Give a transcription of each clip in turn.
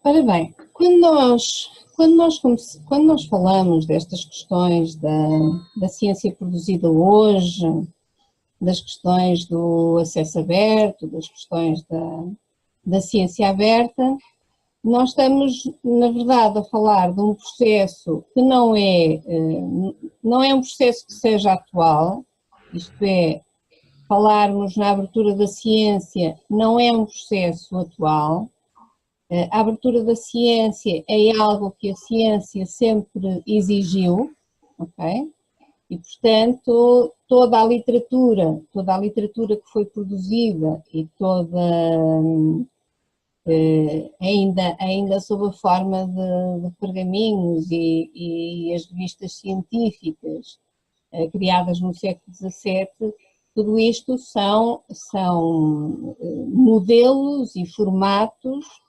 Ora bem, quando nós falamos destas questões da ciência produzida hoje, das questões do acesso aberto, das questões da ciência aberta, nós estamos, na verdade, a falar de um processo que não é um processo que seja atual, isto é, falarmos na abertura da ciência não é um processo atual. A abertura da ciência é algo que a ciência sempre exigiu, ok? E, portanto, toda a literatura que foi produzida e ainda sob a forma de pergaminhos e as revistas científicas criadas no século XVII, tudo isto são modelos e formatos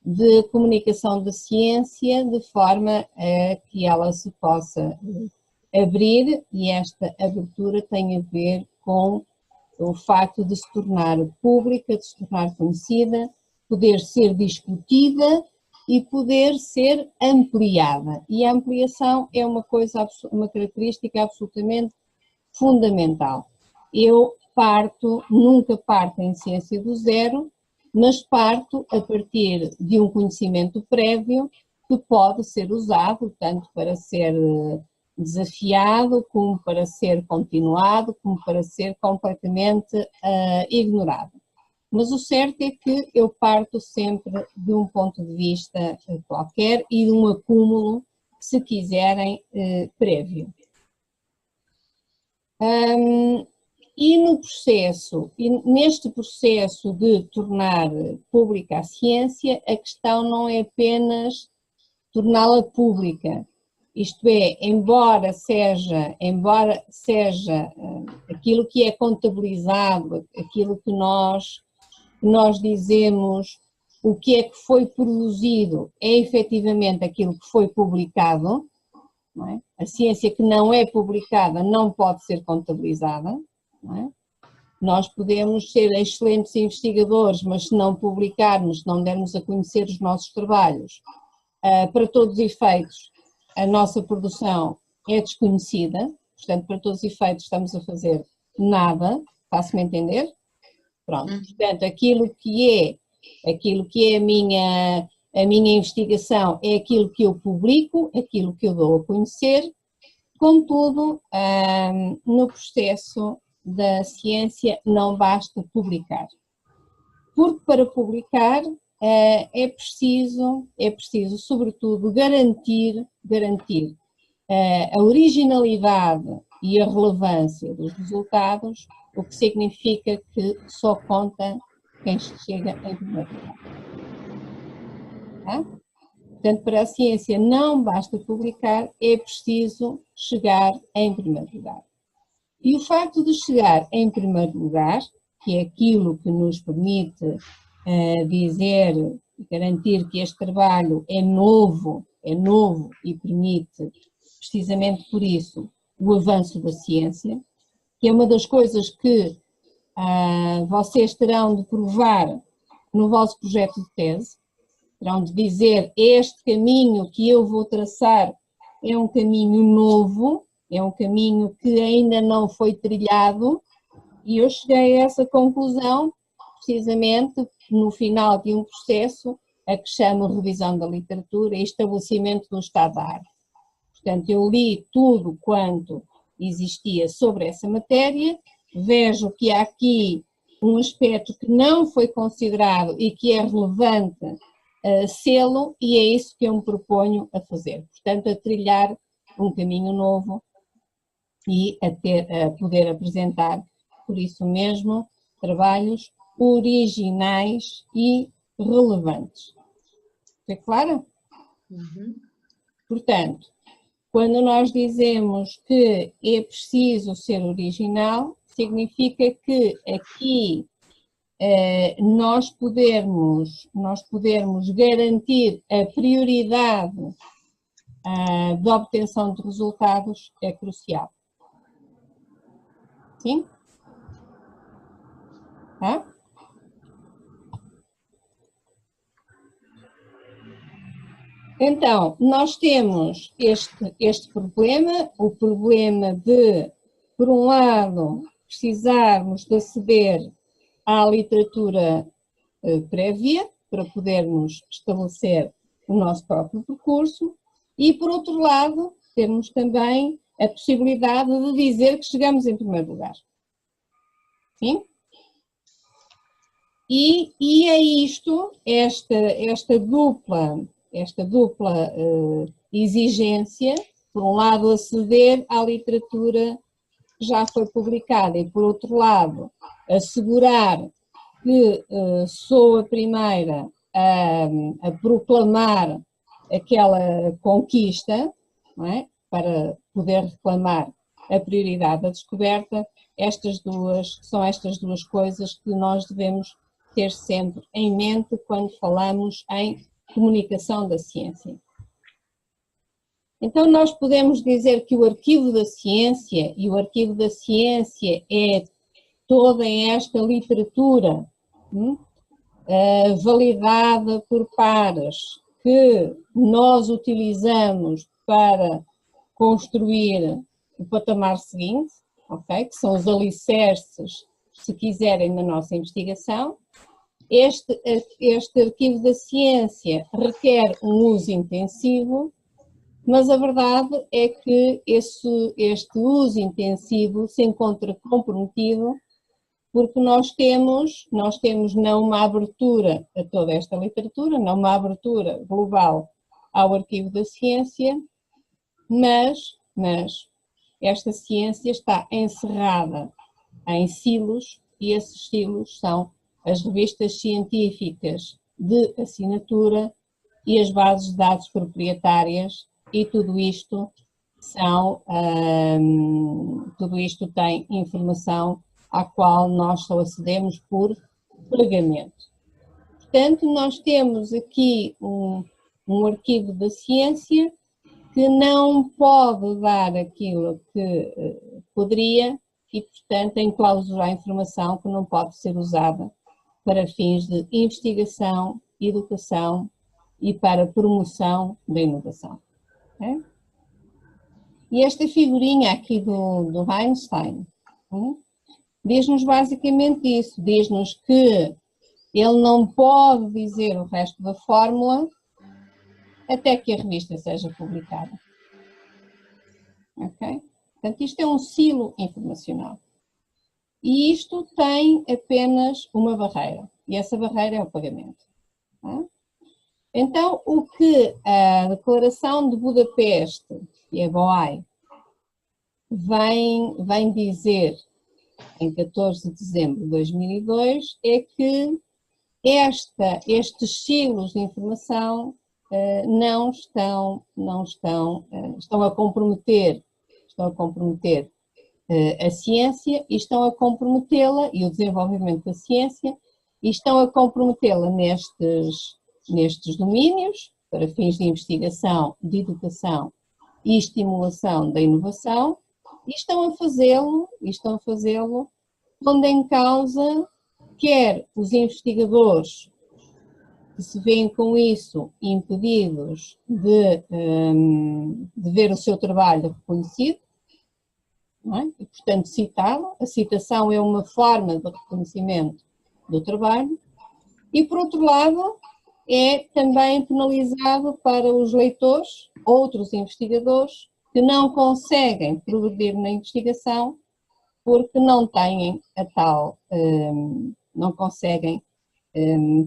de comunicação da ciência de forma a que ela se possa abrir, e esta abertura tem a ver com o facto de se tornar pública, de se tornar conhecida, poder ser discutida e poder ser ampliada. E a ampliação é uma característica absolutamente fundamental. Eu nunca parto em ciência do zero, mas parto a partir de um conhecimento prévio que pode ser usado tanto para ser desafiado, como para ser continuado, como para ser completamente ignorado. Mas o certo é que eu parto sempre de um ponto de vista qualquer e de um acúmulo, se quiserem, prévio. E neste processo de tornar pública a ciência, a questão não é apenas torná-la pública, isto é, embora seja aquilo que é contabilizado, aquilo que nós dizemos, o que é que foi produzido, é efetivamente aquilo que foi publicado, não é? A ciência que não é publicada não pode ser contabilizada, não é? Nós podemos ser excelentes investigadores, mas se não publicarmos, se não dermos a conhecer os nossos trabalhos, para todos os efeitos, a nossa produção é desconhecida, portanto, para todos os efeitos estamos a fazer nada, faço-me entender? Pronto, portanto, aquilo que é a minha investigação é aquilo que eu publico, aquilo que eu dou a conhecer, contudo, no processo da ciência não basta publicar, porque para publicar é preciso sobretudo garantir a originalidade e a relevância dos resultados, o que significa que só conta quem chega em primeiro lugar. Tá? Portanto, para a ciência não basta publicar, é preciso chegar em primeiro lugar. E o facto de chegar em primeiro lugar, que é aquilo que nos permite dizer, garantir que este trabalho é novo e permite, precisamente por isso, o avanço da ciência, que é uma das coisas que vocês terão de provar no vosso projeto de tese, terão de dizer este caminho que eu vou traçar é um caminho novo, é um caminho que ainda não foi trilhado, e eu cheguei a essa conclusão precisamente no final de um processo a que chamo revisão da literatura e estabelecimento do estado da arte. Portanto, eu li tudo quanto existia sobre essa matéria, vejo que há aqui um aspecto que não foi considerado e que é relevante sê-lo, e é isso que eu me proponho a fazer. Portanto, a trilhar um caminho novo e a poder apresentar, por isso mesmo, trabalhos originais e relevantes. Está claro? Uhum. Portanto, quando nós dizemos que é preciso ser original, significa que aqui nós podermos garantir a prioridade da obtenção de resultados é crucial. Sim? Tá? Então, nós temos este problema, o problema de, por um lado, precisarmos de aceder à literatura prévia para podermos estabelecer o nosso próprio percurso e, por outro lado, termos também a possibilidade de dizer que chegamos em primeiro lugar. Sim? E é isto, esta dupla exigência, por um lado aceder à literatura que já foi publicada e por outro lado assegurar que sou a primeira a proclamar aquela conquista, não é? Para poder reclamar a prioridade da descoberta, são estas duas coisas que nós devemos ter sempre em mente quando falamos em comunicação da ciência. Então nós podemos dizer que o arquivo da ciência, e o arquivo da ciência é toda esta literatura validada por pares que nós utilizamos para construir o patamar seguinte, okay? Que são os alicerces, se quiserem, da nossa investigação. Este arquivo da ciência requer um uso intensivo, mas a verdade é que este uso intensivo se encontra comprometido porque nós temos não uma abertura a toda esta literatura, não uma abertura global ao arquivo da ciência, mas esta ciência está encerrada em silos e esses silos são as revistas científicas de assinatura e as bases de dados proprietárias e tudo isto tem informação à qual nós só acedemos por pagamento. Portanto, nós temos aqui um arquivo da ciência que não pode dar aquilo que poderia e, portanto, enclausurar informação que não pode ser usada para fins de investigação, educação e para promoção da inovação. Okay? E esta figurinha aqui do Einstein diz-nos basicamente isso, diz-nos que ele não pode dizer o resto da fórmula até que a revista seja publicada. Ok? Portanto, isto é um silo informacional. E isto tem apenas uma barreira, e essa barreira é o pagamento. Então, o que a Declaração de Budapeste, e a BOAI, vem dizer em 14 de dezembro de 2002 é que estes silos de informação estão a comprometer a ciência e estão a comprometê-la e o desenvolvimento da ciência e estão a comprometê-la nestes domínios para fins de investigação, de educação e estimulação da inovação e estão a fazê-lo pondo em causa quer os investigadores que se veem com isso impedidos de ver o seu trabalho reconhecido, não é? E, portanto, citá-lo. A citação é uma forma de reconhecimento do trabalho. E, por outro lado, é também penalizado para os leitores, outros investigadores, que não conseguem progredir na investigação porque não têm não conseguem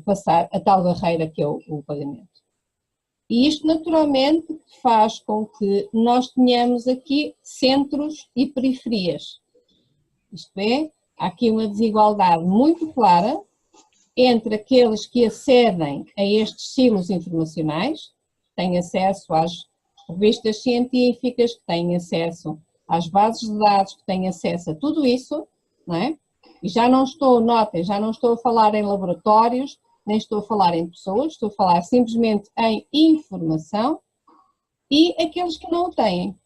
passar a tal barreira que é o pagamento. E isto naturalmente faz com que nós tenhamos aqui centros e periferias. Isto é, há aqui uma desigualdade muito clara entre aqueles que acedem a estes silos informacionais, que têm acesso às revistas científicas, que têm acesso às bases de dados, que têm acesso a tudo isso, não é? E já não estou a falar em laboratórios, nem estou a falar em pessoas, estou a falar simplesmente em informação e aqueles que não o têm,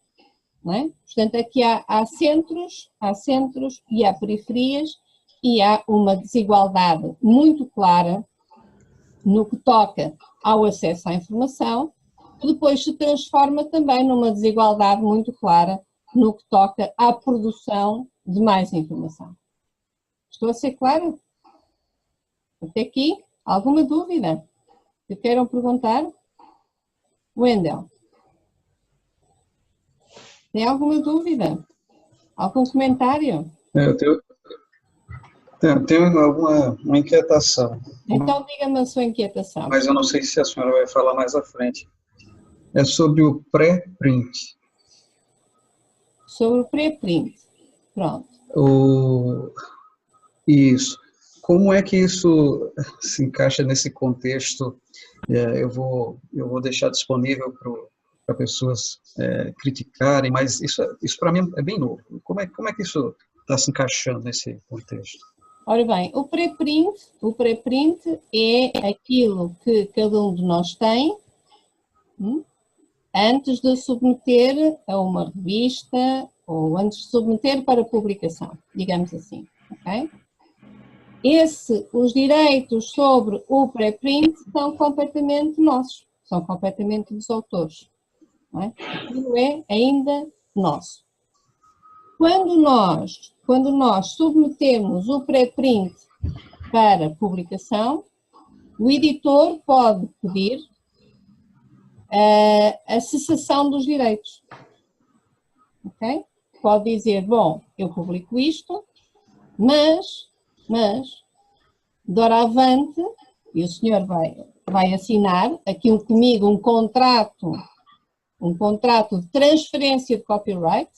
não é? Portanto, aqui há centros e há periferias e há uma desigualdade muito clara no que toca ao acesso à informação que depois se transforma também numa desigualdade muito clara no que toca à produção de mais informação. Estou a ser clara? Até aqui, alguma dúvida que queiram perguntar? Wendel, tem alguma dúvida? Algum comentário? Eu tenho uma inquietação. Então diga-me a sua inquietação. Mas eu não sei se a senhora vai falar mais à frente. É sobre o pré-print. Sobre o pré-print. Pronto. Isso. Como é que isso se encaixa nesse contexto? Eu vou deixar disponível para pessoas criticarem, mas isso para mim é bem novo. Como é que isso está se encaixando nesse contexto? Ora bem, o pré-print é aquilo que cada um de nós tem antes de submeter a uma revista ou antes de submeter para publicação, digamos assim, ok? Os direitos sobre o pré-print são completamente nossos, são completamente dos autores, não é? Aquilo é ainda nosso. Quando nós submetemos o pré-print para publicação, o editor pode pedir a cessação dos direitos. Okay? Pode dizer, bom, eu publico isto, mas doravante, e o senhor vai assinar aqui comigo um contrato de transferência de copyright,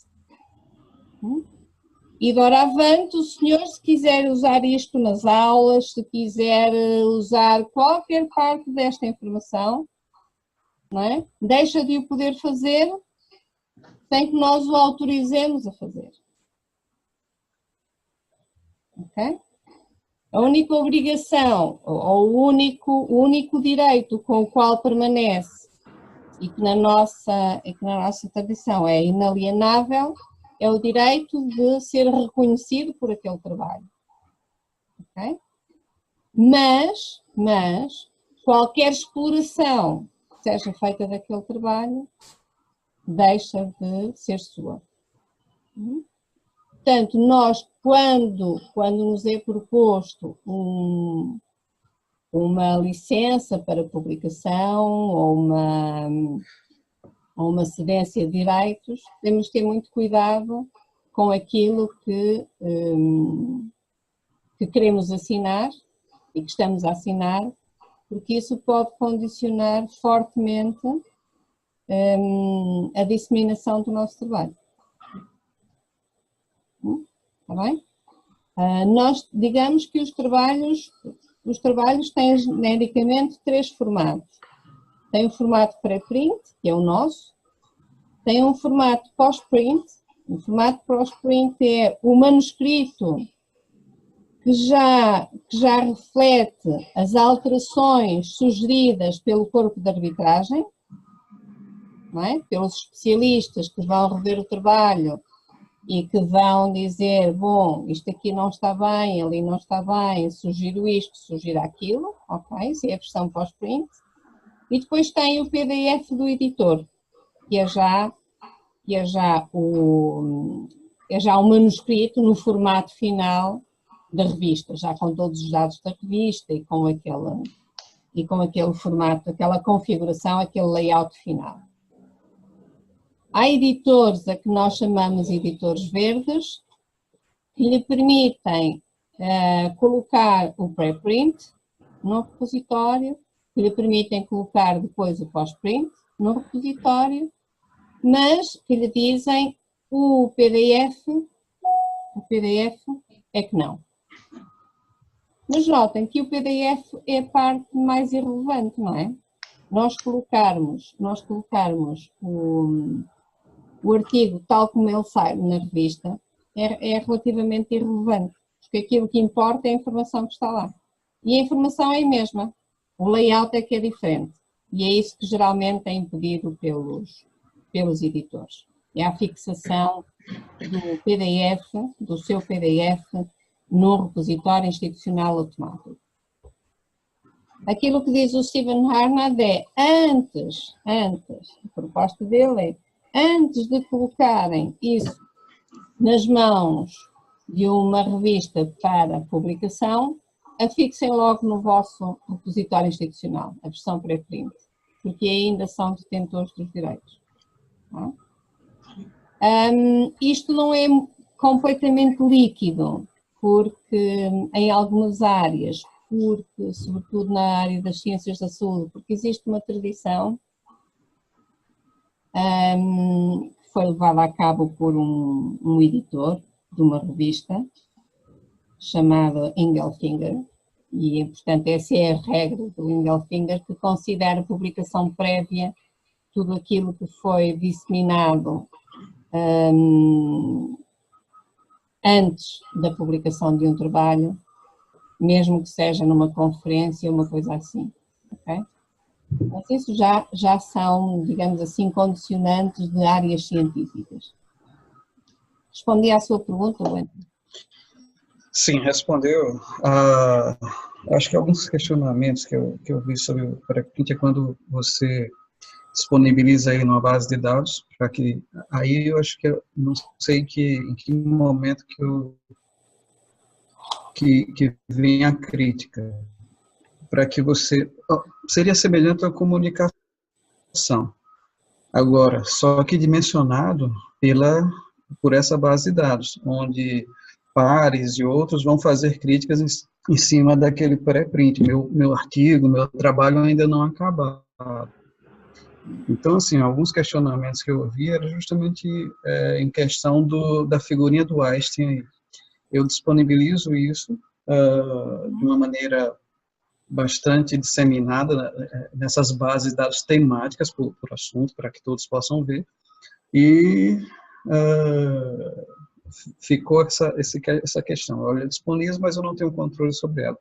e doravante o senhor, se quiser usar isto nas aulas, se quiser usar qualquer parte desta informação, não é? Deixa de o poder fazer sem que nós o autorizemos a fazer. Ok? A única obrigação, ou o único direito com o qual permanece e que na nossa tradição é inalienável, é o direito de ser reconhecido por aquele trabalho. Okay? Mas qualquer exploração que seja feita daquele trabalho deixa de ser sua. Portanto, nós, quando nos é proposto uma licença para publicação ou uma cedência de direitos, temos de ter muito cuidado com aquilo que queremos assinar e que estamos a assinar, porque isso pode condicionar fortemente a disseminação do nosso trabalho. Está bem? Nós digamos que os trabalhos têm genericamente 3 formatos. Tem o formato pré-print, que é o nosso, tem um formato pós-print. O formato pós-print é o manuscrito que já reflete as alterações sugeridas pelo corpo de arbitragem, não é? Pelos especialistas que vão rever o trabalho e que vão dizer, bom, isto aqui não está bem, ali não está bem, sugiro isto, sugiro aquilo, ok? Isso é a versão pós-print. E depois tem o PDF do editor, que é já o manuscrito no formato final da revista, já com todos os dados da revista e com aquele formato, aquela configuração, aquele layout final. Há editores a que nós chamamos editores verdes, que lhe permitem colocar o pré-print no repositório, que lhe permitem colocar depois o pós-print no repositório, mas que lhe dizem o PDF é que não. Mas notem que o PDF é a parte mais irrelevante, não é? Nós colocarmos o artigo tal como ele sai na revista é relativamente irrelevante, porque aquilo que importa é a informação que está lá. E a informação é a mesma, o layout é que é diferente. E é isso que geralmente é impedido pelos editores. É a fixação do seu PDF no repositório institucional automático. Aquilo que diz o Stephen Harnad é, a proposta dele é, antes de colocarem isso nas mãos de uma revista para publicação, afixem logo no vosso repositório institucional, a versão pré-print, porque ainda são detentores dos direitos. Não? Isto não é completamente líquido, porque em algumas áreas, porque, sobretudo na área das ciências da saúde, porque existe uma tradição que foi levada a cabo por um editor de uma revista chamado Ingelfinger, e portanto essa é a regra do Ingelfinger, que considera a publicação prévia tudo aquilo que foi disseminado antes da publicação de um trabalho, mesmo que seja numa conferência ou uma coisa assim, ok? Mas isso já são, digamos assim, condicionantes de áreas científicas. Respondi à sua pergunta, Wendel? Sim, respondeu. Acho que alguns questionamentos que eu vi sobre o pré-print é quando você disponibiliza ele numa base de dados, para que aí eu acho que eu não sei em que momento que vem a crítica, para que você seria semelhante à comunicação. Agora, só que dimensionado por essa base de dados, onde pares e outros vão fazer críticas em cima daquele pré-print. Meu artigo, meu trabalho ainda não acabado. Então, assim, alguns questionamentos que eu ouvi eram justamente em questão da figurinha do Einstein. Eu disponibilizo isso de uma maneira bastante disseminada nessas bases de dados temáticas por assunto, para que todos possam ver. E ficou essa questão. Olha, disponível, mas eu não tenho controle sobre ela.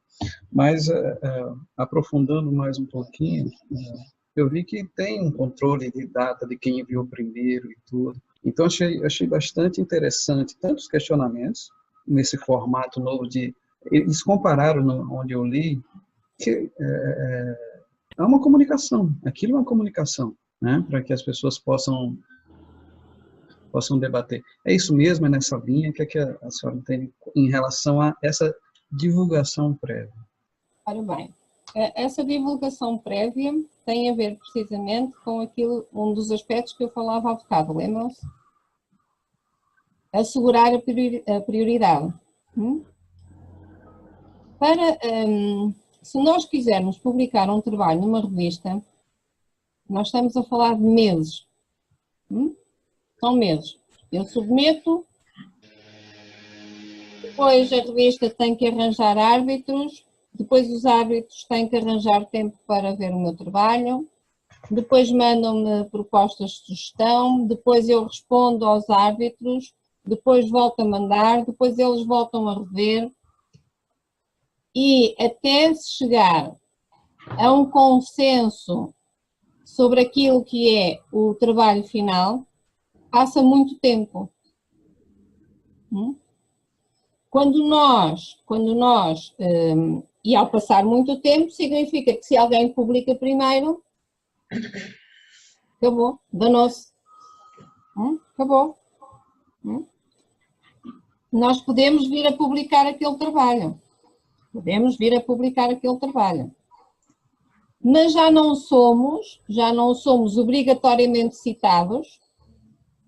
Mas, aprofundando mais um pouquinho, eu vi que tem um controle de data de quem enviou primeiro e tudo. Então, achei bastante interessante tantos questionamentos nesse formato novo de... Eles compararam, onde eu li, que é uma comunicação, aquilo é uma comunicação, né, para que as pessoas possam debater. É isso mesmo, é nessa linha, que a senhora entende em relação a essa divulgação prévia? Ora bem, essa divulgação prévia tem a ver precisamente com um dos aspectos que eu falava há bocado, lembram-se? Assegurar a prioridade. Se nós quisermos publicar um trabalho numa revista, nós estamos a falar de meses. São meses. Eu submeto, depois a revista tem que arranjar árbitros, depois os árbitros têm que arranjar tempo para ver o meu trabalho, depois mandam-me propostas de sugestão, depois eu respondo aos árbitros, depois volto a mandar, depois eles voltam a rever, e até se chegar a um consenso sobre aquilo que é o trabalho final, passa muito tempo. Quando nós, e ao passar muito tempo, significa que se alguém publica primeiro, acabou, danou-se. Acabou. Nós podemos vir a publicar aquele trabalho. Mas já não somos obrigatoriamente citados,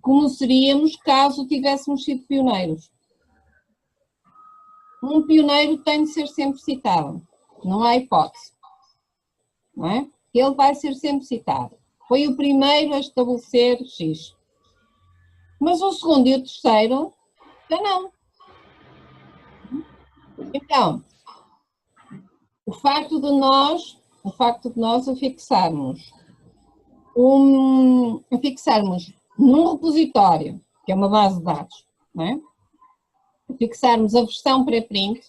como seríamos caso tivéssemos sido pioneiros. Um pioneiro tem de ser sempre citado, não há hipótese, não é? Ele vai ser sempre citado. Foi o primeiro a estabelecer X. Mas o segundo e o terceiro, já não. Então, o facto de nós afixarmos num repositório, que é uma base de dados, não é? Fixarmos a versão pré-print,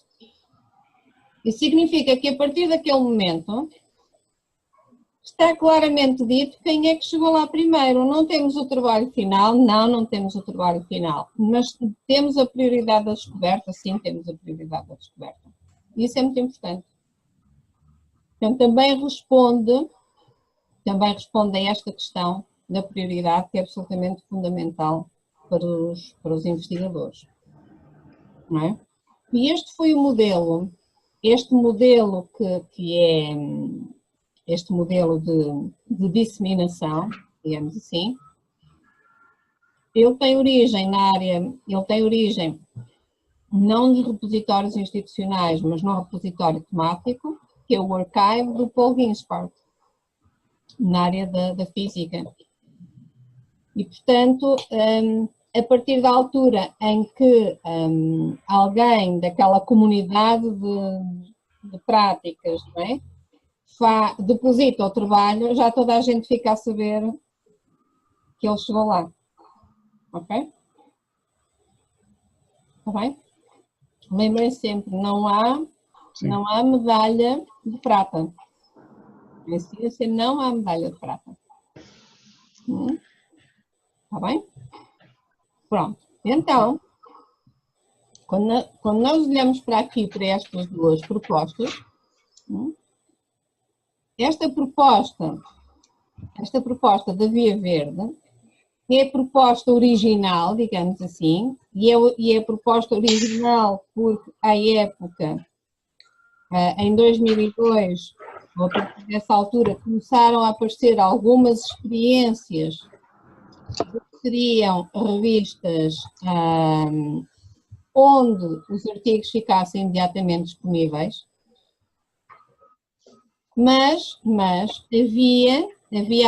isso significa que a partir daquele momento está claramente dito quem é que chegou lá primeiro. Não temos o trabalho final, não temos o trabalho final, mas temos a prioridade da descoberta, sim, temos a prioridade da descoberta. Isso é muito importante. Portanto, também responde a esta questão da prioridade, que é absolutamente fundamental para os investigadores. Não é? E este foi o modelo, este modelo este modelo de disseminação, digamos assim, ele tem origem não nos repositórios institucionais, mas no repositório temático, que é o archive do Paul Ginsparg, na área da física. E, portanto, a partir da altura em que alguém daquela comunidade de práticas, não é, deposita o trabalho, já toda a gente fica a saber que ele chegou lá. Ok? Está bem? Lembrem sempre, não há medalha de prata. Em ciência não há medalha de prata. Está bem? Pronto. Então, quando nós olhamos para aqui, para estas duas propostas, esta proposta da Via Verde é a proposta original, digamos assim, e é a proposta original porque, à época, em 2002, ou a partir dessa altura, começaram a aparecer algumas experiências que seriam revistas onde os artigos ficassem imediatamente disponíveis, mas havia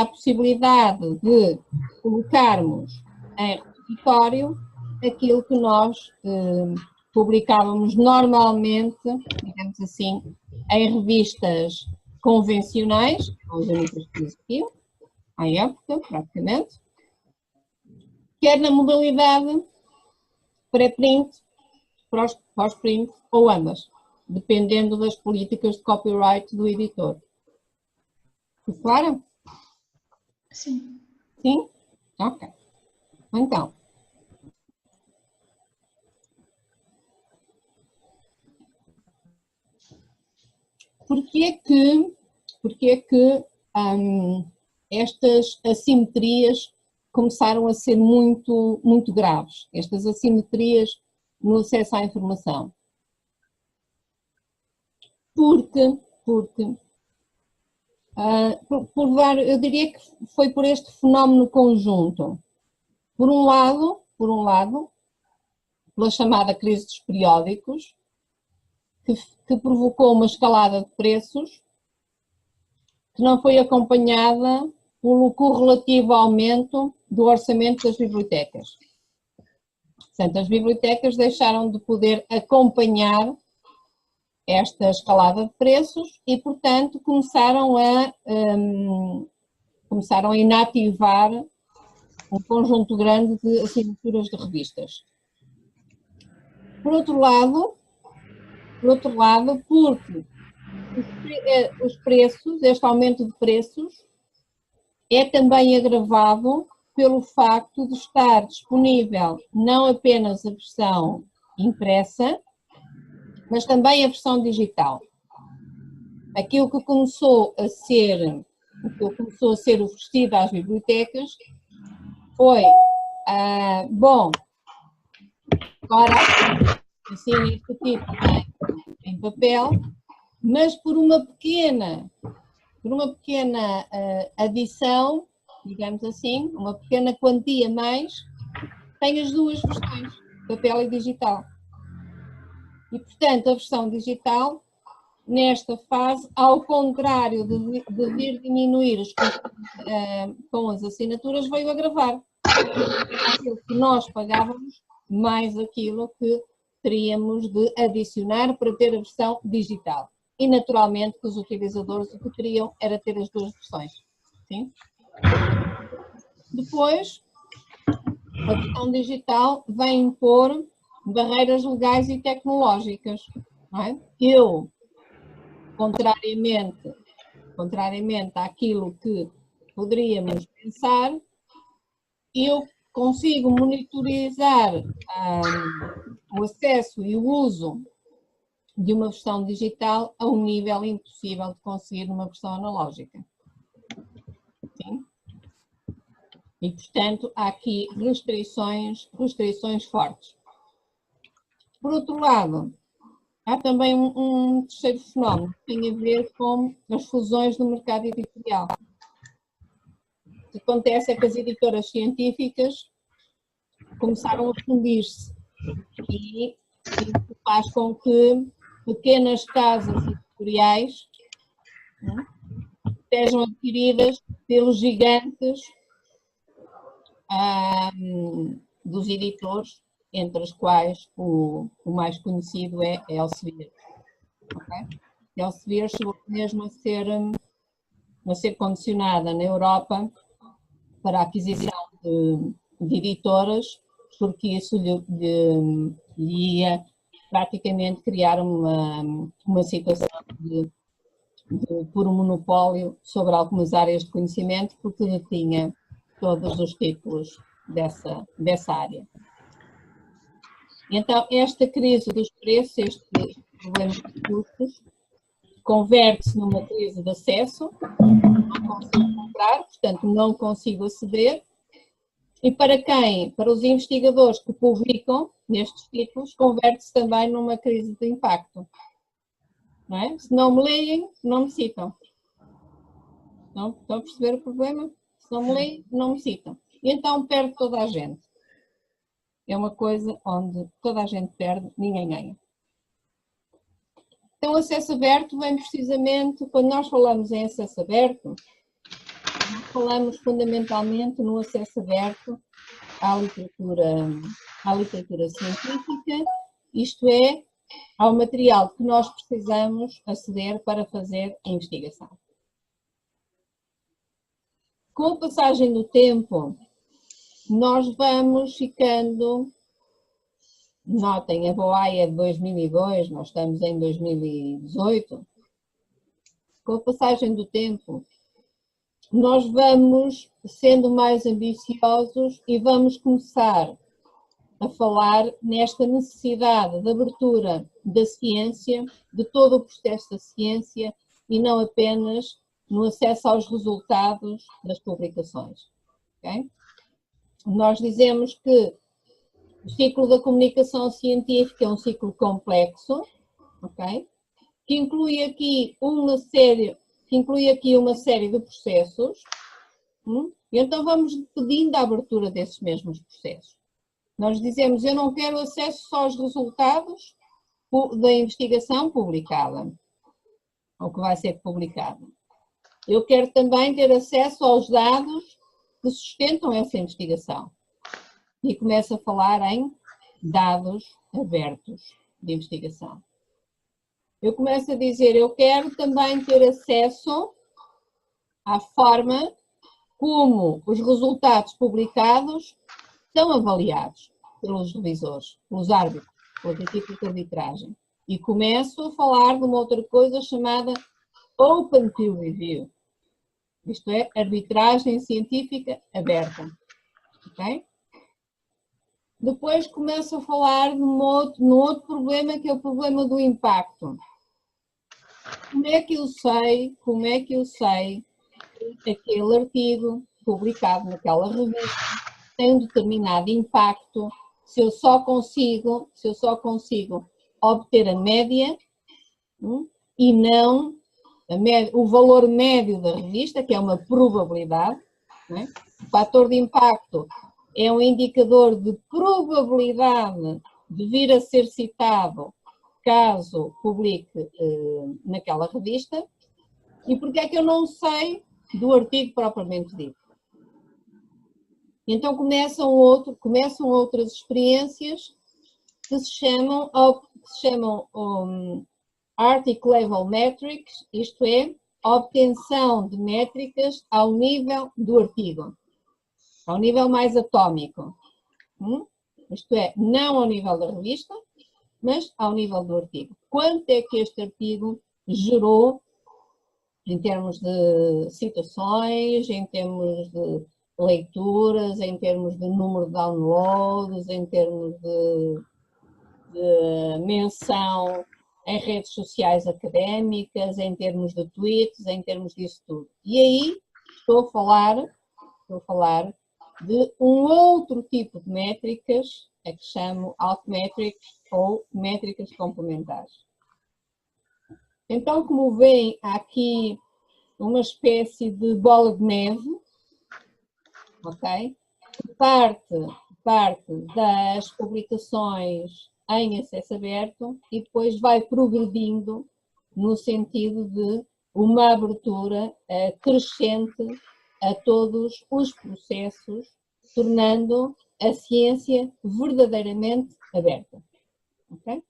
a possibilidade de colocarmos em repositório aquilo que nós publicávamos normalmente, digamos assim, em revistas convencionais, as únicas que existiam, à época, praticamente, quer na modalidade pré-print, pós-print ou ambas, dependendo das políticas de copyright do editor. Ficou claro? Sim. Sim? Ok. Então, porquê que estas assimetrias começaram a ser muito, muito graves? Estas assimetrias no acesso à informação. Eu diria que foi por este fenómeno conjunto. Por um lado, pela chamada crise dos periódicos, que provocou uma escalada de preços que não foi acompanhada pelo correlativo aumento do orçamento das bibliotecas. Portanto, as bibliotecas deixaram de poder acompanhar esta escalada de preços e, portanto, começaram a inativar um conjunto grande de assinaturas de revistas. Por outro lado, porque os preços, este aumento de preços, é também agravado pelo facto de estar disponível não apenas a versão impressa, mas também a versão digital. Aquilo que começou a ser oferecido às bibliotecas foi, agora assina este tipo em papel, mas por uma pequena adição, digamos assim, uma pequena quantia mais, tem as duas versões, papel e digital. E, portanto, a versão digital, nesta fase, ao contrário de vir diminuir os custos com as assinaturas, veio agravar aquilo que nós pagávamos, mais aquilo que teríamos de adicionar para ter a versão digital. E, naturalmente, que os utilizadores o que queriam era ter as duas versões. Sim? Depois, a versão digital vem impor barreiras legais e tecnológicas. Não é? Eu, contrariamente àquilo que poderíamos pensar, eu consigo monitorizar o acesso e o uso de uma versão digital a um nível impossível de conseguir numa versão analógica. Sim? E, portanto, há aqui restrições fortes. Por outro lado, há também um terceiro fenómeno que tem a ver com as fusões no mercado editorial. O que acontece é que as editoras científicas começaram a fundir-se e isso faz com que pequenas casas editoriais sejam adquiridas pelos gigantes dos editores, entre os quais o mais conhecido é Elsevier. Okay? Elsevier chegou mesmo a ser condicionada na Europa para a aquisição de editoras, porque isso lhe ia praticamente criar uma situação de puro monopólio sobre algumas áreas de conhecimento, porque detinha todos os títulos dessa área. Então, esta crise dos preços, este problema de custos, converte-se numa crise de acesso, não consigo comprar, portanto não consigo aceder, e para os investigadores que publicam nestes títulos, converte-se também numa crise de impacto. Não é? Se não me leem, não me citam. Não? Estão a perceber o problema? Se não me leem, não me citam. E então perde toda a gente. É uma coisa onde toda a gente perde, ninguém ganha. Então, o acesso aberto vem precisamente, quando nós falamos em acesso aberto, nós falamos fundamentalmente no acesso aberto à literatura científica, isto é, ao material que nós precisamos aceder para fazer a investigação. Com a passagem do tempo, nós vamos ficando, notem, a BOAI é de 2002, nós estamos em 2018, com a passagem do tempo, nós vamos sendo mais ambiciosos e vamos começar a falar nesta necessidade de abertura da ciência, de todo o processo da ciência e não apenas no acesso aos resultados das publicações. Okay? Nós dizemos que o ciclo da comunicação científica é um ciclo complexo, okay? que inclui aqui uma série de processos, e então vamos pedindo a abertura desses mesmos processos. Nós dizemos, eu não quero acesso só aos resultados da investigação publicada, ou que vai ser publicada. Eu quero também ter acesso aos dados que sustentam essa investigação. E começo a falar em dados abertos de investigação. Eu começo a dizer, eu quero também ter acesso à forma como os resultados publicados são avaliados pelos revisores, pelos árbitros, pelas equipes de arbitragem. E começo a falar de uma outra coisa chamada Open Peer Review. Isto é, arbitragem científica aberta. Okay? Depois começo a falar num outro problema, que é o problema do impacto. Como é que eu sei que aquele artigo publicado naquela revista tem um determinado impacto se eu só consigo obter a média e não o valor médio da revista, que é uma probabilidade, não é? O fator de impacto é um indicador de probabilidade de vir a ser citado caso publique naquela revista. E porque é que eu não sei do artigo propriamente dito? Então começam outras experiências que se chamam Article Level Metrics, isto é, a obtenção de métricas ao nível do artigo, ao nível mais atómico. Isto é, não ao nível da revista, mas ao nível do artigo. Quanto é que este artigo gerou em termos de citações, em termos de leituras, em termos de número de downloads, em termos de menção em redes sociais académicas, em termos de tweets, em termos disso tudo. E aí estou a falar de um outro tipo de métricas, a que chamo altmetrics ou métricas complementares. Então, como veem, há aqui uma espécie de bola de neve, ok? Que parte das publicações em acesso aberto e depois vai progredindo no sentido de uma abertura crescente a todos os processos, tornando a ciência verdadeiramente aberta. Okay?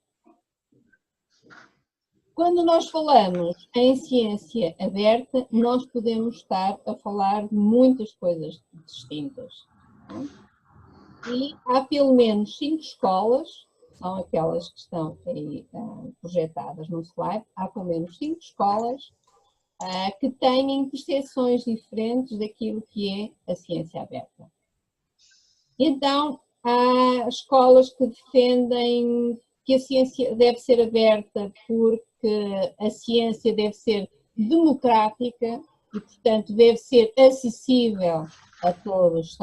Quando nós falamos em ciência aberta, nós podemos estar a falar de muitas coisas distintas. E há pelo menos 5 escolas, são aquelas que estão aí projetadas no slide, há pelo menos 5 escolas que têm percepções diferentes daquilo que é a ciência aberta. Então, há escolas que defendem que a ciência deve ser aberta porque a ciência deve ser democrática e, portanto, deve ser acessível a todos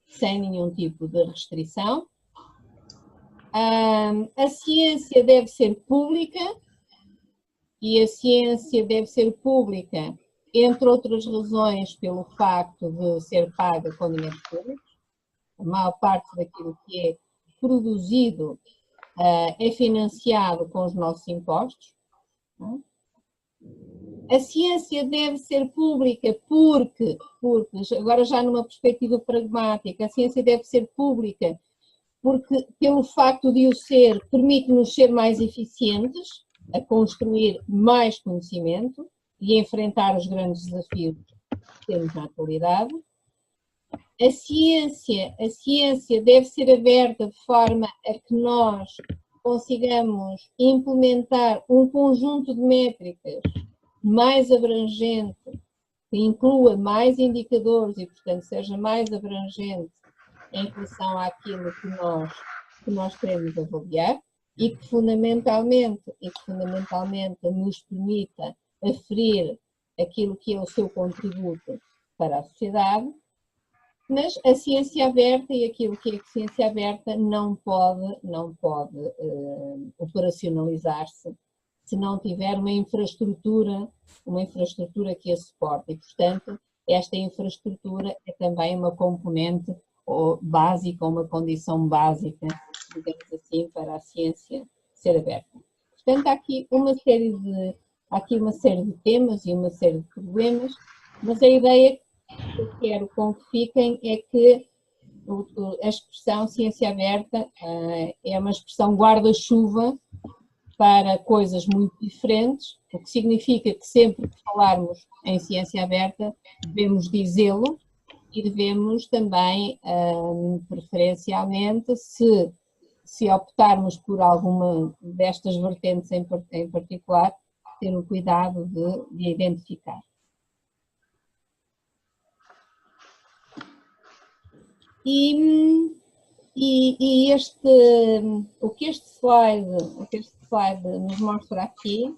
sem nenhum tipo de restrição. A ciência deve ser pública e a ciência deve ser pública, entre outras razões, pelo facto de ser paga com dinheiro público. A maior parte daquilo que é produzido é financiado com os nossos impostos. A ciência deve ser pública porque, agora já numa perspectiva pragmática, a ciência deve ser pública porque, pelo facto de o ser, permite-nos ser mais eficientes, a construir mais conhecimento e a enfrentar os grandes desafios que temos na atualidade. A ciência deve ser aberta de forma a que nós consigamos implementar um conjunto de métricas mais abrangente, que inclua mais indicadores e, portanto, seja mais abrangente em relação àquilo que nós queremos avaliar e que fundamentalmente nos permita aferir aquilo que é o seu contributo para a sociedade. Mas a ciência aberta e aquilo que é ciência aberta não pode operacionalizar-se se não tiver uma infraestrutura que a suporte. E, portanto, esta infraestrutura é também uma componente básica, uma condição básica, digamos assim, para a ciência ser aberta. Portanto, há aqui uma série de temas e uma série de problemas, mas a ideia que eu quero com que fiquem é que a expressão ciência aberta é uma expressão guarda-chuva para coisas muito diferentes, o que significa que sempre que falarmos em ciência aberta devemos dizê-lo e devemos também, preferencialmente, se optarmos por alguma destas vertentes em particular, ter o cuidado de identificar. O que este slide nos mostra aqui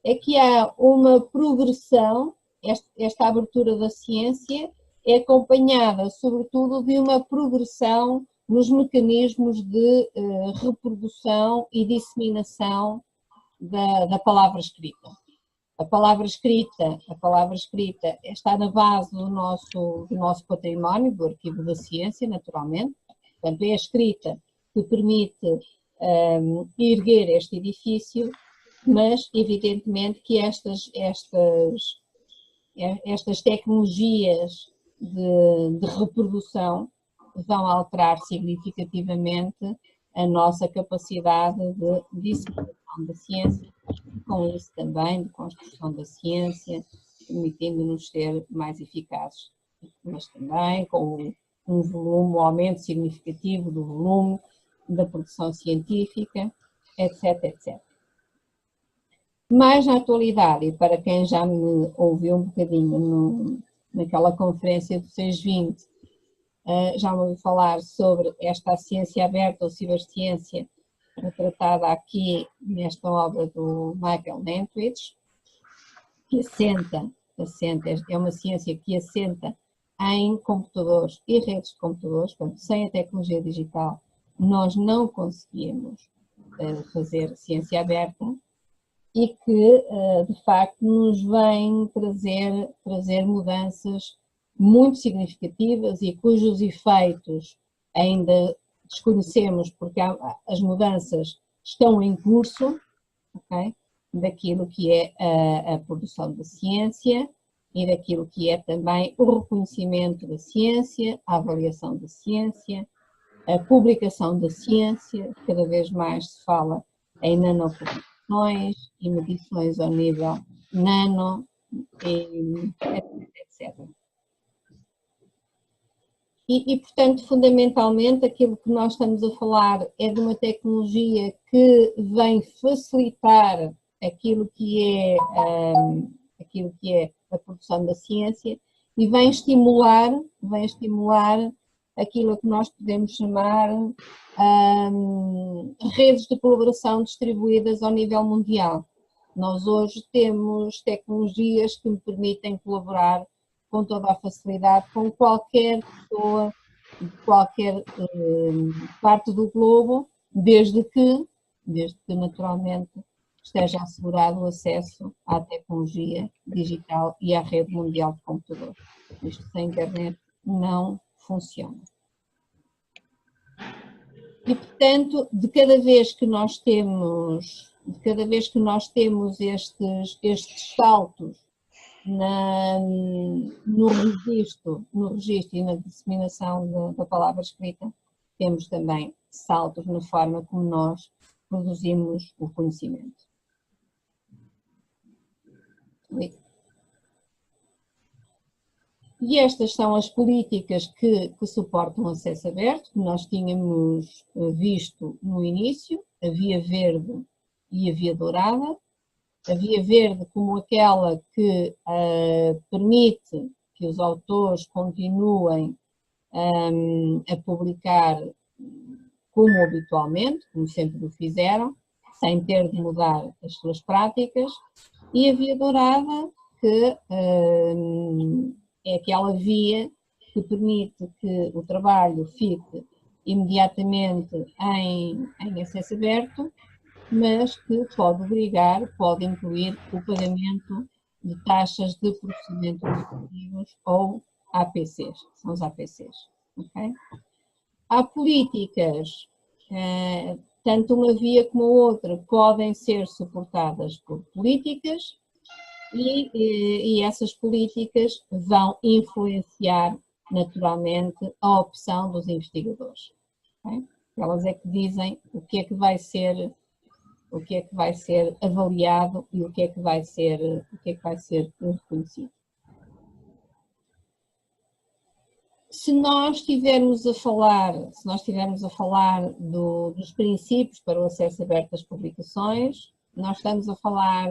é que há uma progressão, esta abertura da ciência é acompanhada, sobretudo, de uma progressão nos mecanismos de reprodução e disseminação da palavra escrita. A palavra escrita está na base do nosso património, do arquivo da ciência, naturalmente. Portanto, é a escrita que permite erguer este edifício, mas, evidentemente, que estas tecnologias de reprodução vão alterar significativamente a nossa capacidade de disseminação da ciência, e com isso também de construção da ciência, permitindo-nos ser mais eficazes, mas também com um aumento significativo do volume da produção científica, etc, etc. Mais na atualidade, e para quem já me ouviu um bocadinho naquela conferência do 620, já me ouvi falar sobre esta ciência aberta ou ciberciência retratada aqui nesta obra do Michael Nantwich, que é uma ciência que assenta em computadores e redes de computadores. Portanto, sem a tecnologia digital nós não conseguimos fazer ciência aberta, e que de facto nos vem trazer mudanças muito significativas e cujos efeitos ainda desconhecemos, porque as mudanças estão em curso, okay? Daquilo que é a produção da ciência e daquilo que é também o reconhecimento da ciência, a avaliação da ciência, a publicação da ciência. Cada vez mais se fala em nanopublicações e medições ao nível nano, etc. E, portanto, fundamentalmente, aquilo que nós estamos a falar é de uma tecnologia que vem facilitar aquilo que é a produção da ciência e vem estimular aquilo que nós podemos chamar redes de colaboração distribuídas ao nível mundial. Nós hoje temos tecnologias que me permitem colaborar com toda a facilidade com qualquer pessoa de qualquer parte do globo, desde que naturalmente esteja assegurado o acesso à tecnologia digital e à rede mundial de computadores. Isto sem internet não funciona. E, portanto, de cada vez que nós temos estes saltos no registro e na disseminação da palavra escrita, temos também saltos na forma como nós produzimos o conhecimento. E estas são as políticas que suportam o acesso aberto, que nós tínhamos visto no início: a via verde e a via dourada. A via verde como aquela que permite que os autores continuem a publicar como habitualmente, como sempre o fizeram, sem ter de mudar as suas práticas. E a via dourada, que é aquela via que permite que o trabalho fique imediatamente em acesso aberto, mas que pode incluir o pagamento de taxas de processamento administrativos ou APCs, são os APCs. Okay? Há políticas, tanto uma via como a outra, podem ser suportadas por políticas e essas políticas vão influenciar naturalmente a opção dos investigadores. Okay? Elas é que dizem o que é que vai ser avaliado e o que é que vai ser reconhecido. Se nós estivermos a falar dos princípios para o acesso aberto às publicações, nós estamos a falar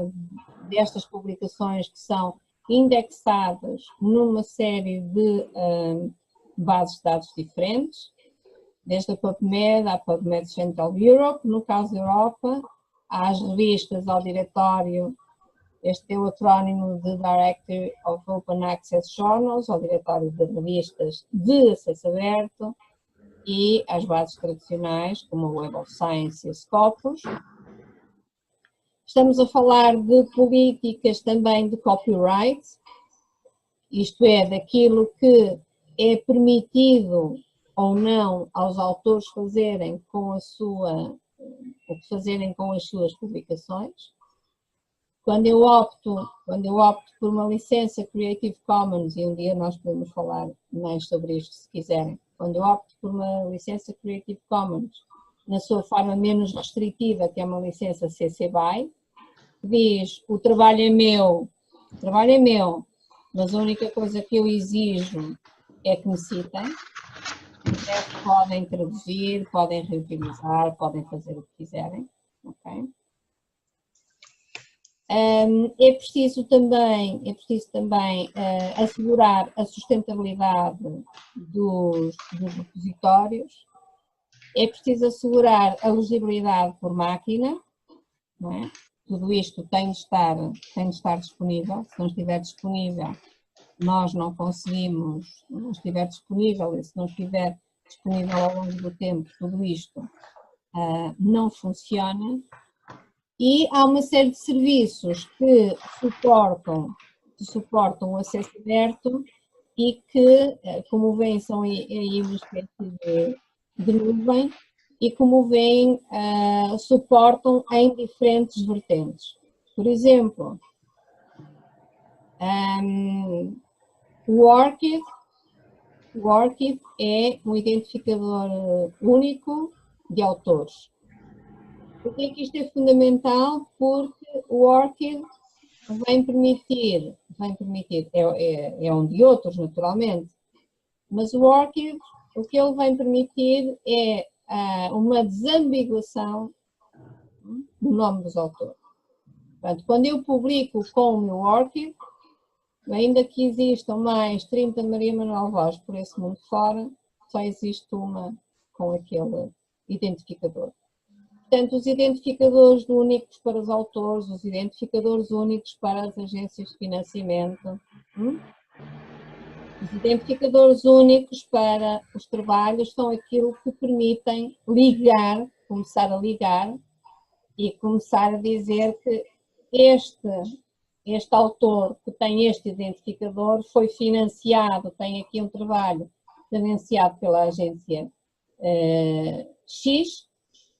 destas publicações que são indexadas numa série de bases de dados diferentes, desde a PubMed à PubMed Central Europe. No caso da Europa, às revistas, ao diretório, este é o acrónimo de Directory of Open Access Journals, ao diretório de revistas de acesso aberto, e às bases tradicionais, como a Web of Science e a Scopus. Estamos a falar de políticas também de copyright, isto é, daquilo que é permitido ou não aos autores fazerem com as suas publicações. Quando eu opto por uma licença Creative Commons, e um dia nós podemos falar mais sobre isto se quiserem, quando eu opto por uma licença Creative Commons na sua forma menos restritiva, que é uma licença CC BY, que diz: o trabalho é meu, mas a única coisa que eu exijo é que me citem. Podem traduzir, podem reutilizar, podem fazer o que quiserem. Okay? É preciso também assegurar a sustentabilidade dos repositórios, é preciso assegurar a legibilidade por máquina, não é? Tudo isto tem de estar disponível. Se não estiver disponível, nós não conseguimos, se não estiver disponível, e se não estiver disponível ao longo do tempo, tudo isto não funciona. E há uma série de serviços que suportam o acesso aberto e que, como veem, são aí uma espécie de nuvem e, como veem, suportam em diferentes vertentes. Por exemplo, o ORCID é um identificador único de autores. Por que é que isto é fundamental? Porque o ORCID vai permitir, é um de outros naturalmente, mas o ORCID, o que ele vai permitir é uma desambiguação do nome dos autores. Portanto, quando eu publico com o meu ORCID, ainda que existam mais 30 Maria Manuel Vaz por esse mundo fora, só existe uma com aquele identificador. Portanto, os identificadores únicos para os autores, os identificadores únicos para as agências de financiamento, os identificadores únicos para os trabalhos são aquilo que permitem ligar, começar a ligar e começar a dizer que este autor que tem este identificador foi financiado, tem aqui um trabalho financiado pela agência X,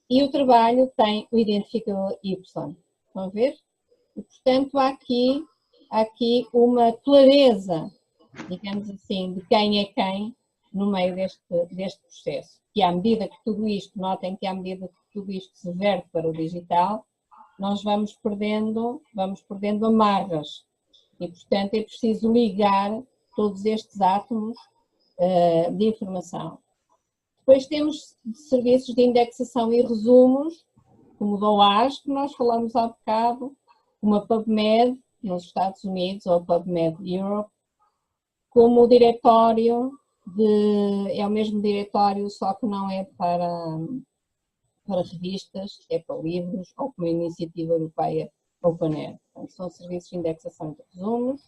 e o trabalho tem o identificador Y. Estão a ver? E, portanto, há aqui uma clareza, digamos assim, de quem é quem no meio deste processo. Que à medida que tudo isto, notem que à medida que tudo isto se verte para o digital, nós vamos perdendo amarras. E, portanto, é preciso ligar todos estes átomos de informação. Depois temos serviços de indexação e resumos, como o DOAS, que nós falamos há bocado, como a PubMed nos Estados Unidos, ou a PubMed Europe, como o diretório, é o mesmo diretório, só que não é para revistas, é para livros, ou como a iniciativa europeia OpenAir. Então, são serviços de indexação e de resumos.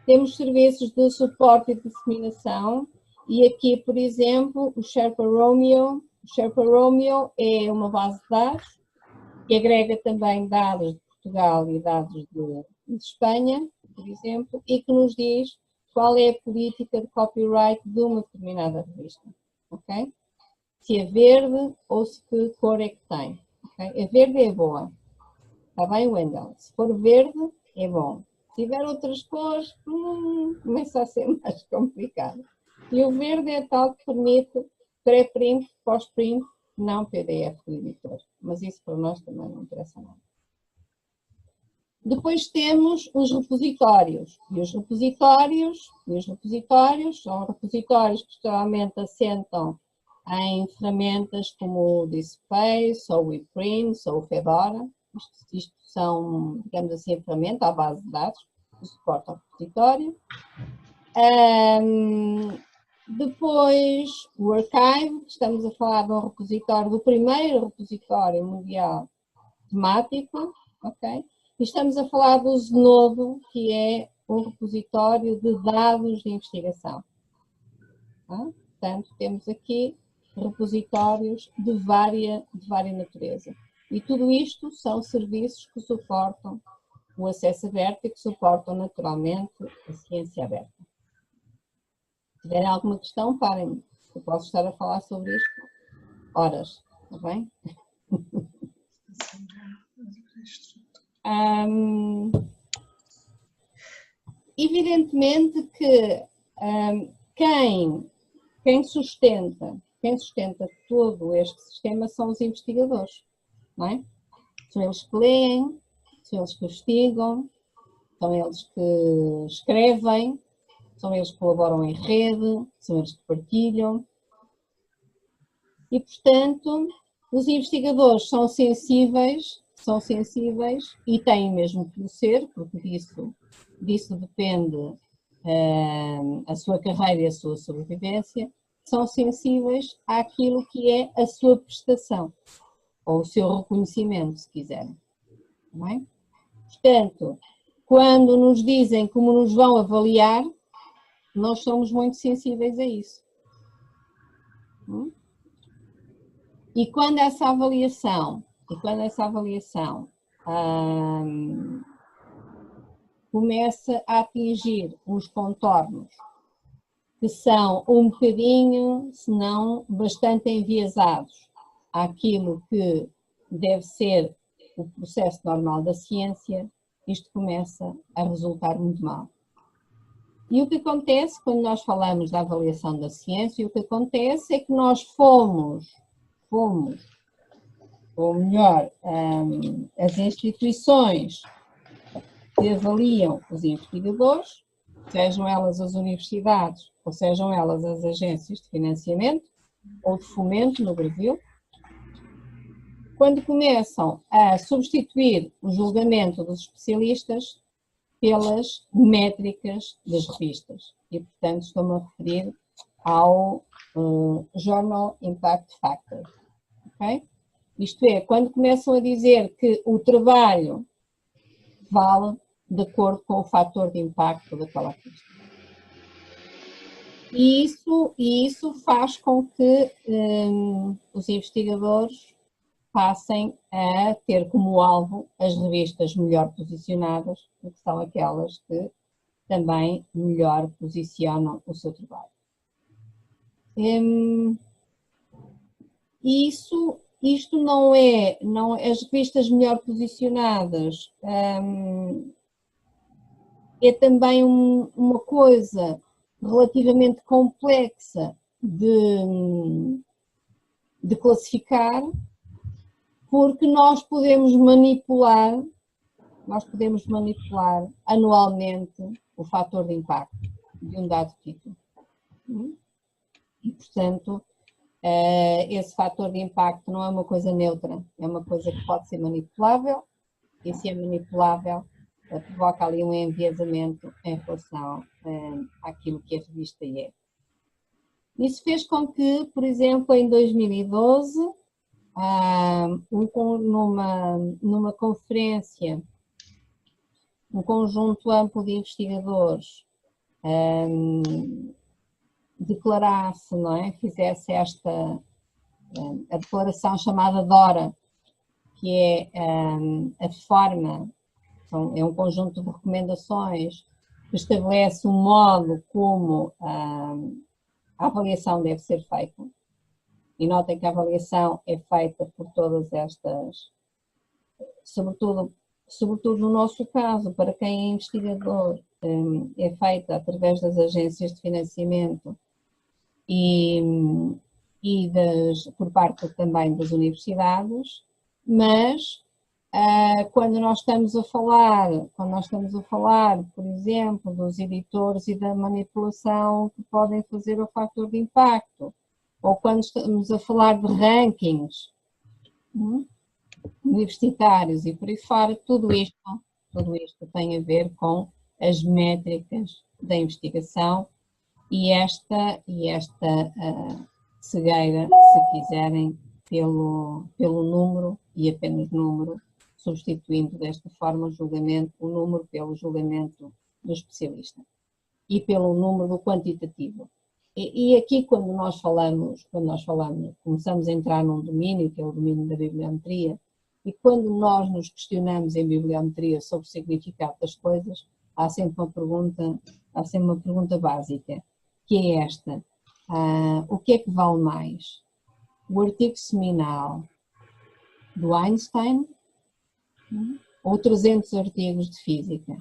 Temos serviços de suporte e disseminação, e aqui, por exemplo, o Sherpa Romeo. O Sherpa Romeo é uma base de dados que agrega também dados de Portugal e dados de Espanha, por exemplo, e que nos diz qual é a política de copyright de uma determinada revista. Okay? Se é verde ou se que cor é que tem. Okay? A verde é boa. Está bem, Wendell? Se for verde, é bom. Se tiver outras cores, começa a ser mais complicado. E o verde é tal que permite pré-print, pós-print, não PDF do editor. Mas isso para nós também não interessa nada. Depois temos os repositórios. E os repositórios são repositórios que geralmente assentam em ferramentas como o DSpace, ou o ePrints, ou o Fedora. Isto são, digamos assim, ferramentas à base de dados que suportam o repositório. Depois, o Archive, estamos a falar de um repositório, do primeiro repositório mundial temático, ok? E estamos a falar do Zenodo, que é um repositório de dados de investigação. Portanto, temos aqui repositórios de vária natureza. E tudo isto são serviços que suportam o acesso aberto e que suportam naturalmente a ciência aberta. Se tiverem alguma questão, parem-me. Eu posso estar a falar sobre isto horas, está bem? Evidentemente que quem sustenta todo este sistema são os investigadores, não é? São eles que leem, são eles que investigam, são eles que escrevem, são eles que colaboram em rede, são eles que partilham. E, portanto, os investigadores são sensíveis e têm mesmo que o ser, porque disso depende a sua carreira e a sua sobrevivência, são sensíveis àquilo que é a sua prestação, ou o seu reconhecimento, se quiserem. Não é? Portanto, quando nos dizem como nos vão avaliar, nós somos muito sensíveis a isso. E quando essa avaliação, começa a atingir uns contornos que são um bocadinho, se não bastante enviesados àquilo que deve ser o processo normal da ciência, isto começa a resultar muito mal. E o que acontece quando nós falamos da avaliação da ciência, o que acontece é que nós fomos, ou melhor, as instituições que avaliam os investigadores, sejam elas as universidades ou sejam elas as agências de financiamento ou de fomento no Brasil, quando começam a substituir o julgamento dos especialistas pelas métricas das revistas. E, portanto, estou-me a referir ao Journal Impact Factor. Okay? Isto é, quando começam a dizer que o trabalho vale de acordo com o fator de impacto daquela revista. E isso faz com que os investigadores passem a ter como alvo as revistas melhor posicionadas, que são aquelas que também melhor posicionam o seu trabalho. Isto não é as revistas melhor posicionadas, é também uma coisa relativamente complexa de classificar, porque nós podemos manipular anualmente o fator de impacto de um dado título. E, portanto, esse fator de impacto não é uma coisa neutra, é uma coisa que pode ser manipulável, e se é manipulável, provoca ali um enviesamento em relação àquilo que a revista é. Isso fez com que, por exemplo, em 2012, numa conferência, um conjunto amplo de investigadores declarasse, não é? Fizesse a declaração chamada DORA, que é a forma, é um conjunto de recomendações que estabelece um modo como a avaliação deve ser feita. E notem que a avaliação é feita por todas estas, sobretudo no nosso caso, para quem é investigador, é feita através das agências de financiamento e por parte também das universidades, mas quando nós estamos a falar, por exemplo, dos editores e da manipulação que podem fazer o fator de impacto, ou quando estamos a falar de rankings universitários e por aí fora, tudo isto tem a ver com as métricas da investigação e esta cegueira, se quiserem, pelo número e apenas número, substituindo desta forma o número pelo julgamento do especialista e pelo número do quantitativo. E aqui quando nós falamos, começamos a entrar num domínio, que é o domínio da bibliometria, e quando nós nos questionamos em bibliometria sobre o significado das coisas, há sempre uma pergunta básica, que é esta: o que é que vale mais? O artigo seminal do Einstein ou 300 artigos de física?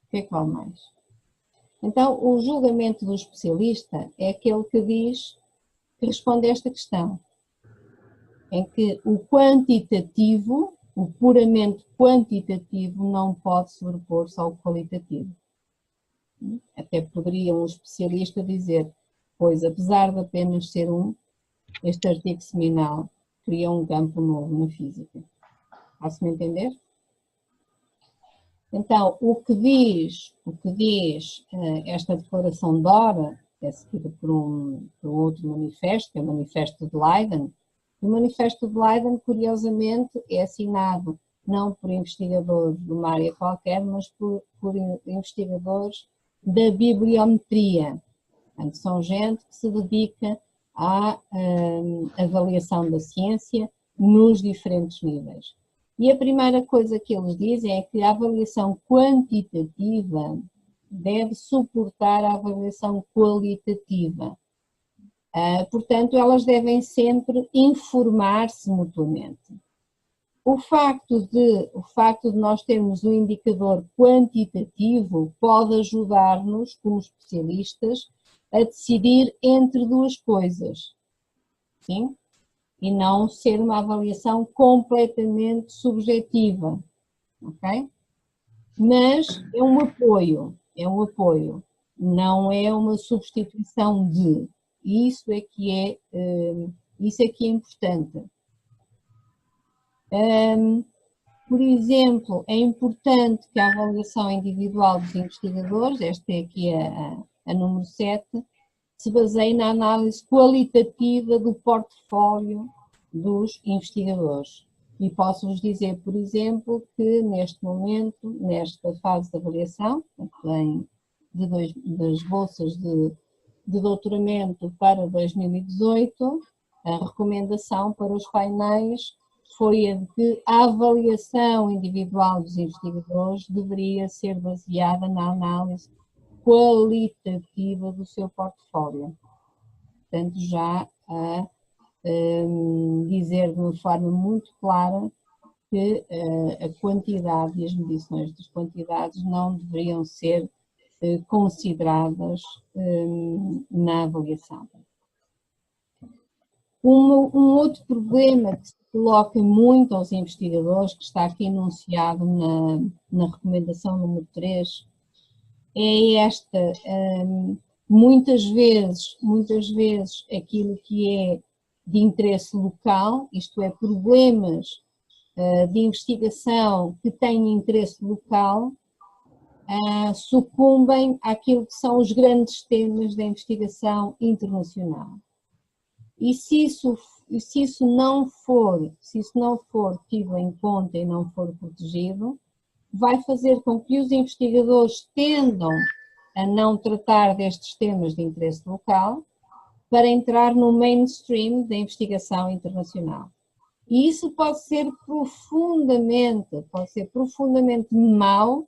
O que é que vale mais? Então, o julgamento do especialista é aquele que responde a esta questão, em que o quantitativo, o puramente quantitativo, não pode sobrepor-se ao qualitativo. Até poderia um especialista dizer, pois apesar de apenas ser este artigo seminal cria um campo novo na física. Faço-me entender? Então, o que diz esta declaração de DORA é seguida por outro manifesto, que é o Manifesto de Leiden. O Manifesto de Leiden, curiosamente, é assinado não por investigadores de uma área qualquer, mas por investigadores da bibliometria. Portanto, são gente que se dedica à avaliação da ciência nos diferentes níveis. E a primeira coisa que eles dizem é que a avaliação quantitativa deve suportar a avaliação qualitativa. Portanto, elas devem sempre informar-se mutuamente. O facto de nós termos um indicador quantitativo pode ajudar-nos, como especialistas, a decidir entre duas coisas, sim? E não ser uma avaliação completamente subjetiva, ok? Mas é um apoio, não é uma substituição de. Isso é que é importante. Por exemplo, é importante que a avaliação individual dos investigadores, esta é aqui a número 7, se baseie na análise qualitativa do portfólio dos investigadores. E posso-vos dizer, por exemplo, que neste momento, nesta fase de avaliação, das bolsas de doutoramento para 2018, a recomendação para os painéis foi a de que a avaliação individual dos investigadores deveria ser baseada na análise qualitativa do seu portfólio. Portanto, já a dizer de uma forma muito clara que a quantidade e as medições das quantidades não deveriam ser consideradas na avaliação. Um outro problema que se coloca muito aos investigadores, que está aqui enunciado na recomendação número 3, é esta, muitas vezes aquilo que é de interesse local, isto é, problemas de investigação que têm interesse local, sucumbem àquilo que são os grandes temas da investigação internacional. E se isso não for tido em conta e não for protegido, vai fazer com que os investigadores tendam a não tratar destes temas de interesse local para entrar no mainstream da investigação internacional. E isso pode ser profundamente mau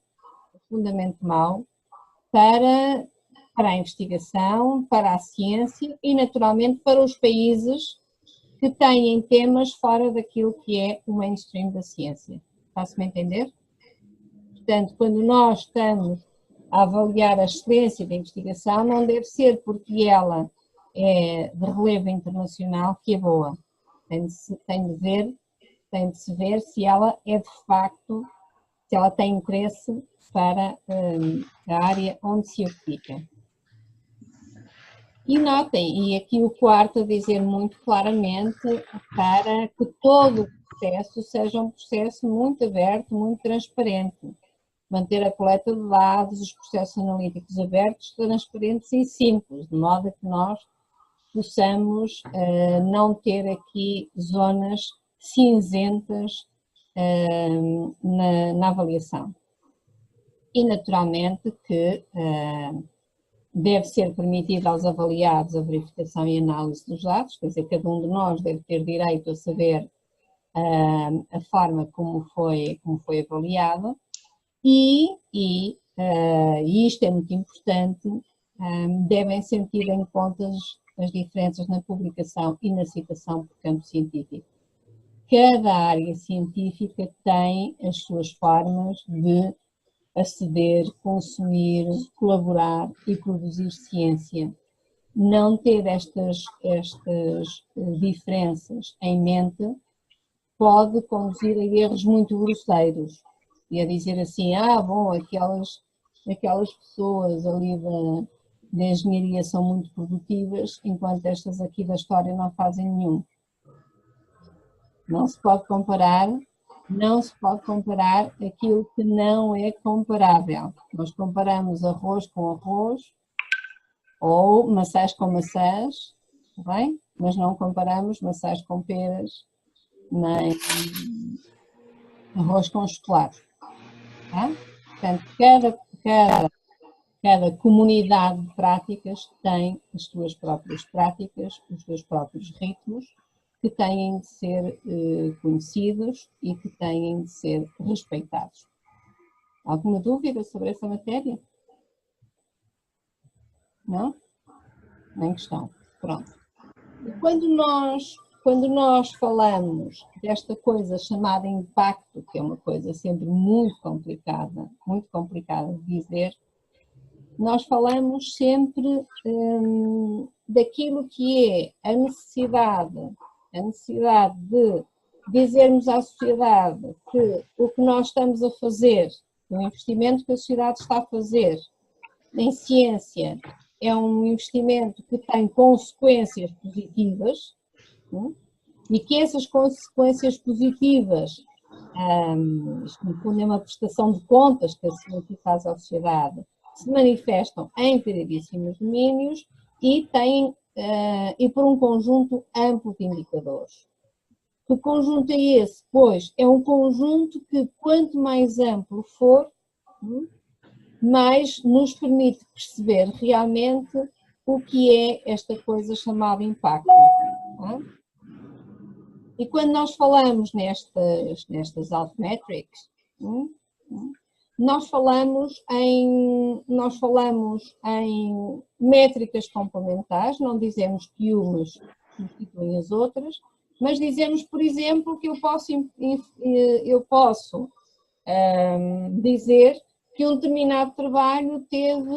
para a investigação, para a ciência e, naturalmente, para os países que têm temas fora daquilo que é o mainstream da ciência. Faço-me entender? Portanto, quando nós estamos a avaliar a excelência da investigação, não deve ser porque ela é de relevo internacional que é boa. Tem de se ver se ela é de facto, se ela tem interesse para a área onde se aplica. E notem, e aqui o quarto a dizer muito claramente para que todo o processo seja um processo muito aberto, muito transparente. Manter a coleta de dados, os processos analíticos abertos, transparentes e simples, de modo a que nós possamos não ter aqui zonas cinzentas na avaliação. E naturalmente que deve ser permitido aos avaliados a verificação e análise dos dados, quer dizer, cada um de nós deve ter direito a saber a forma como foi avaliado e isto é muito importante, devem ser tidas em conta as diferenças na publicação e na citação por campo científico. Cada área científica tem as suas formas de aceder, consumir, colaborar e produzir ciência. Não ter estas diferenças em mente pode conduzir a erros muito grosseiros e a dizer assim, bom, aquelas pessoas ali da engenharia são muito produtivas, enquanto estas aqui da história não fazem nenhum. Não se pode comparar aquilo que não é comparável. Nós comparamos arroz com arroz, Ou maçãs com maçãs, está bem? Mas não comparamos maçãs com peras, nem arroz com chocolate. Tá? Portanto, cada comunidade de práticas tem as suas próprias práticas, os seus próprios ritmos, que têm de ser conhecidos e que têm de ser respeitados. Alguma dúvida sobre essa matéria? Não? Nem questão. Pronto. E quando nós falamos desta coisa chamada impacto, que é uma coisa sempre muito complicada de dizer, nós falamos sempre daquilo que é a necessidade de dizermos à sociedade que o que nós estamos a fazer, o investimento que a sociedade está a fazer em ciência, é um investimento que tem consequências positivas, e que essas consequências positivas, isto no fundo é uma prestação de contas que a ciência faz à sociedade, se manifestam em variedíssimos domínios e por um conjunto amplo de indicadores. Que conjunto é esse? Pois é um conjunto que, quanto mais amplo for, mais nos permite perceber realmente o que é esta coisa chamada impacto. E quando nós falamos nestas altmetrics, nós falamos em métricas complementares, não dizemos que umas substituem as outras, mas dizemos, por exemplo, que eu posso dizer que um determinado trabalho teve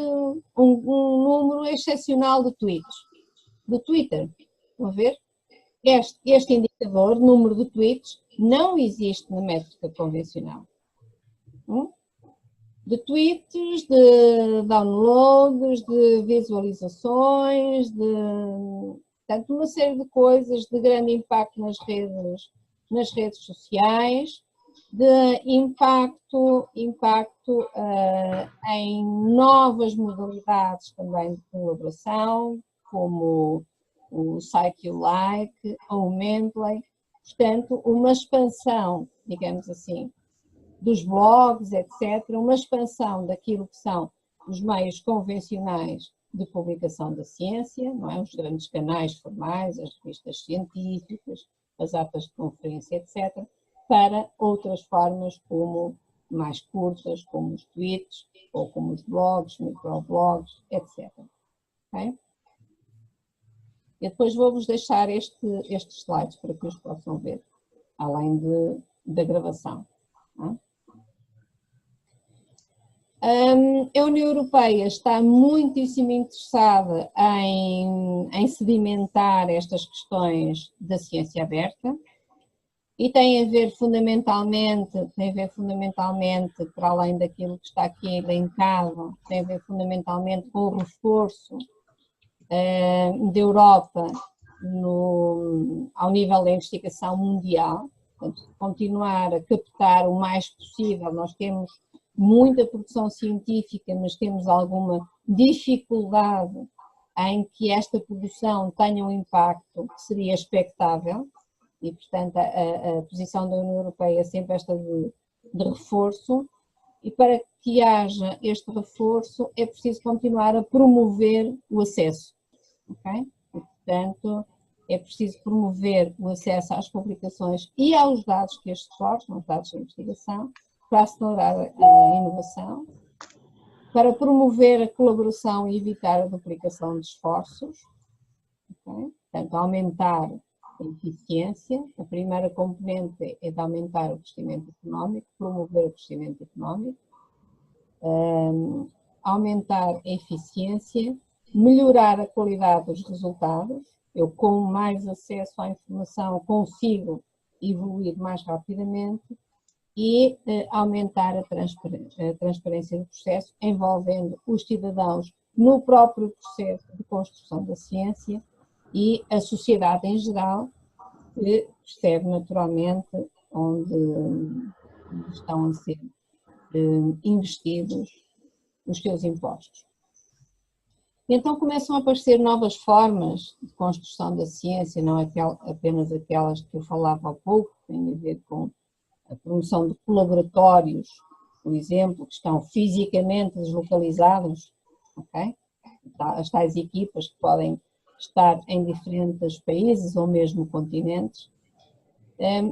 um número excepcional de tweets, do Twitter. Estão a ver? Este indicador, número de tweets, não existe na métrica convencional. De tweets, de downloads, de visualizações, portanto, uma série de coisas de grande impacto nas redes sociais, de impacto em novas modalidades também de colaboração, como o Site You Like ou o Mendeley. Portanto, uma expansão, digamos assim, dos blogs, etc., uma expansão daquilo que são os meios convencionais de publicação da ciência, não é? Os grandes canais formais, as revistas científicas, as atas de conferência, etc., para outras formas como mais curtas, como os tweets, ou como os blogs, microblogs, etc. Okay? E depois vou-vos deixar estes slides para que os possam ver, além da gravação. Tá? A União Europeia está muitíssimo interessada em sedimentar estas questões da ciência aberta e tem a ver fundamentalmente, para além daquilo que está aqui elencado, tem a ver fundamentalmente com o reforço da Europa ao nível da investigação mundial, portanto, continuar a captar o mais possível. Nós temos muita produção científica, mas temos alguma dificuldade em que esta produção tenha um impacto que seria expectável e, portanto, a posição da União Europeia é sempre esta de reforço, e para que haja este reforço é preciso continuar a promover o acesso, ok? E, portanto, é preciso promover o acesso às publicações e aos dados que estes fornecem, os dados de investigação, para acelerar a inovação, para promover a colaboração e evitar a duplicação de esforços, okay? Portanto, aumentar a eficiência. A primeira componente é de aumentar o crescimento económico, promover o crescimento económico, aumentar a eficiência, melhorar a qualidade dos resultados. Eu, com mais acesso à informação, consigo evoluir mais rapidamente, e aumentar a transparência do processo, envolvendo os cidadãos no próprio processo de construção da ciência e a sociedade em geral, que percebe naturalmente onde estão a ser investidos os seus impostos. E então começam a aparecer novas formas de construção da ciência, não apenas aquelas que eu falava há pouco, que têm a ver com a promoção de colaboratórios, por exemplo, que estão fisicamente deslocalizados, ok? As tais equipas que podem estar em diferentes países ou mesmo continentes.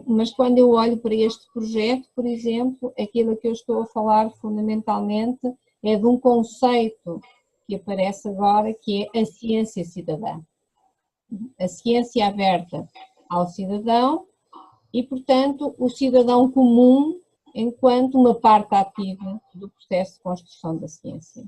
Mas quando eu olho para este projeto, por exemplo, aquilo que eu estou a falar fundamentalmente é de um conceito que aparece agora, que é a ciência cidadã. A ciência aberta ao cidadão e, portanto, o cidadão comum enquanto uma parte ativa do processo de construção da ciência.